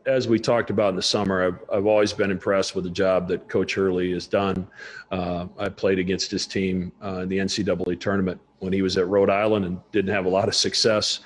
as we talked about in the summer, I've always been impressed with the job that Coach Hurley has done. I played against his team in the NCAA tournament when he was at Rhode Island and didn't have a lot of success.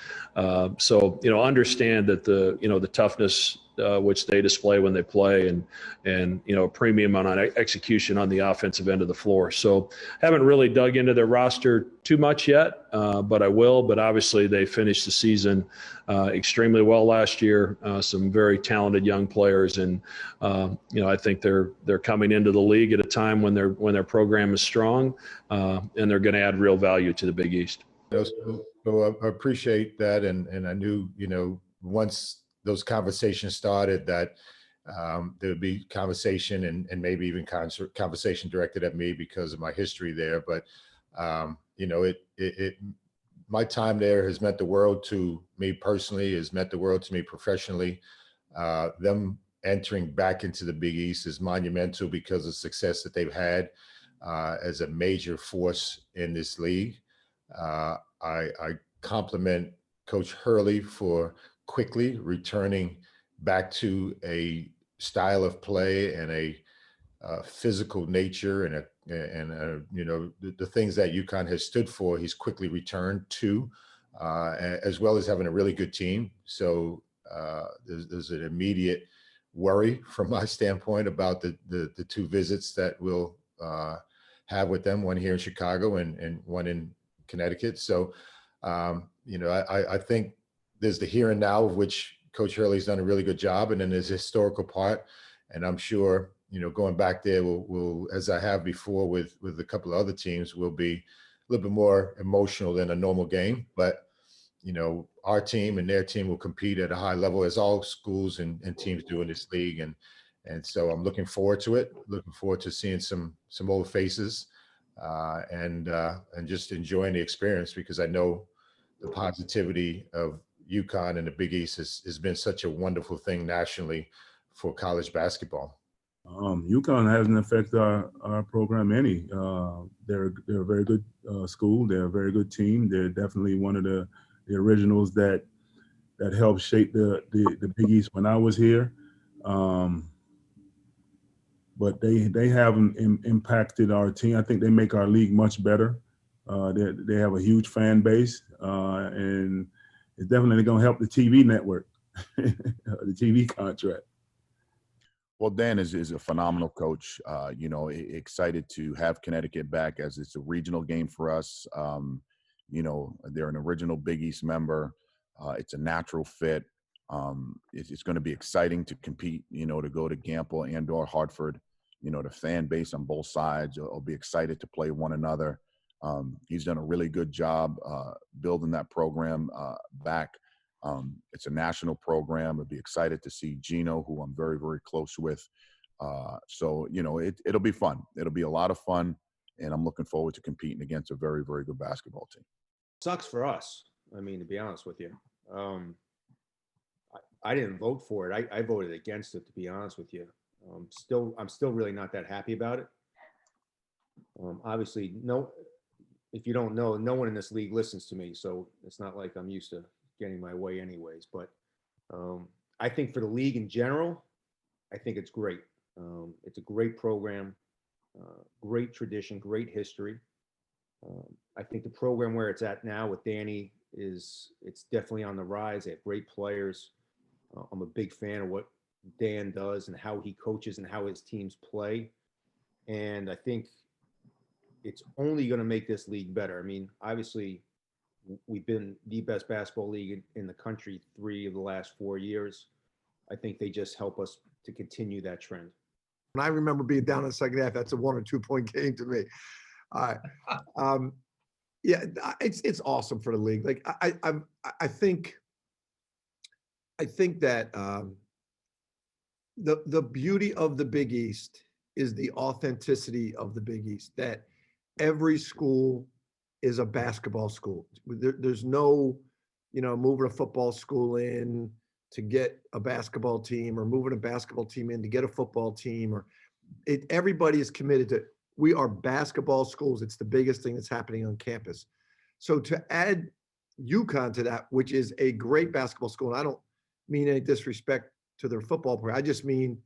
So, understand that the toughness which they display when they play and a premium on execution on the offensive end of the floor. So haven't really dug into their roster too much yet, but I will. But obviously they finished the season extremely well last year. Some very talented young players, and I think they're coming into the league at a time when their program is strong, and they're going to add real value to the Big East. So I appreciate that, and I knew once those conversations started that there would be conversation and maybe even conversation directed at me because of my history there. But my time there has meant the world to me personally, has meant the world to me professionally. Them entering back into the Big East is monumental because of the success that they've had as a major force in this league. I compliment Coach Hurley for quickly returning back to a style of play and a physical nature and the things that UConn has stood for. He's quickly returned to, as well as having a really good team. So there's an immediate worry from my standpoint about the two visits that we'll have with them, one here in Chicago and one in Connecticut. So I think there's the here and now, of which Coach Hurley's done a really good job, and then there's the historical part. And I'm sure, going back there will, as I have before with a couple of other teams, will be a little bit more emotional than a normal game. But, our team and their team will compete at a high level, as all schools and teams do in this league. And so I'm looking forward to it, looking forward to seeing some old faces and just enjoying the experience, because I know the positivity of UConn and the Big East has been such a wonderful thing nationally for college basketball. UConn hasn't affected our program any. They're a very good school. They're a very good team. They're definitely one of the originals that helped shape the Big East when I was here. But they haven't impacted our team. I think they make our league much better. They have a huge fan base, and it's definitely going to help the TV network, the TV contract. Well, Dan is a phenomenal coach. Excited to have Connecticut back, as it's a regional game for us. They're an original Big East member. It's a natural fit. It's going to be exciting to compete, to go to Gamble and/or Hartford. The fan base on both sides will be excited to play one another. He's done a really good job building that program back. It's a national program. I'll be excited to see Gino, who I'm very, very close with. So it'll be fun. It'll be a lot of fun, and I'm looking forward to competing against a very, very good basketball team. Sucks for us. I mean, to be honest with you, I didn't vote for it. I voted against it, to be honest with you. I'm still really not that happy about it. Obviously, if you don't know, no one in this league listens to me, so it's not like I'm used to getting my way anyways. But I think for the league in general, I think it's great. It's a great program, great tradition, great history. I think the program where it's at now with Danny it's definitely on the rise. They have great players. I'm a big fan of what Dan does and how he coaches and how his teams play. And I think it's only going to make this league better. I mean, obviously, we've been the best basketball league in the country 3 of the last 4 years. I think they just help us to continue that trend. When I remember being down in the second half, that's a 1 or 2 point game to me. All right. Yeah, it's awesome for the league. Like I think that the beauty of the Big East is the authenticity of the Big East, that every school is a basketball school. There's no, moving a football school in to get a basketball team, or moving a basketball team in to get a football team, everybody is committed to, we are basketball schools. It's the biggest thing that's happening on campus. So to add UConn to that, which is a great basketball school, and I don't mean any disrespect to their football program. I just mean,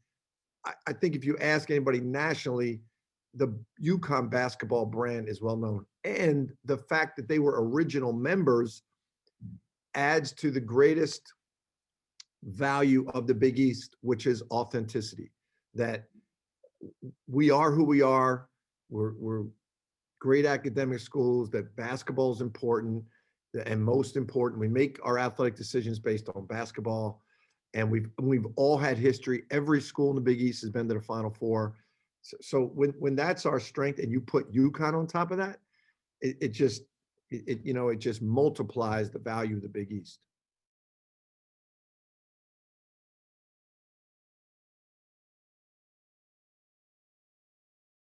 I think if you ask anybody nationally, the UConn basketball brand is well known. And the fact that they were original members adds to the greatest value of the Big East, which is authenticity. That we are who we are. We're great academic schools, that basketball is important, and most important, we make our athletic decisions based on basketball. And we've all had history. Every school in the Big East has been to the Final Four. So when that's our strength, and you put UConn on top of that, it just multiplies the value of the Big East.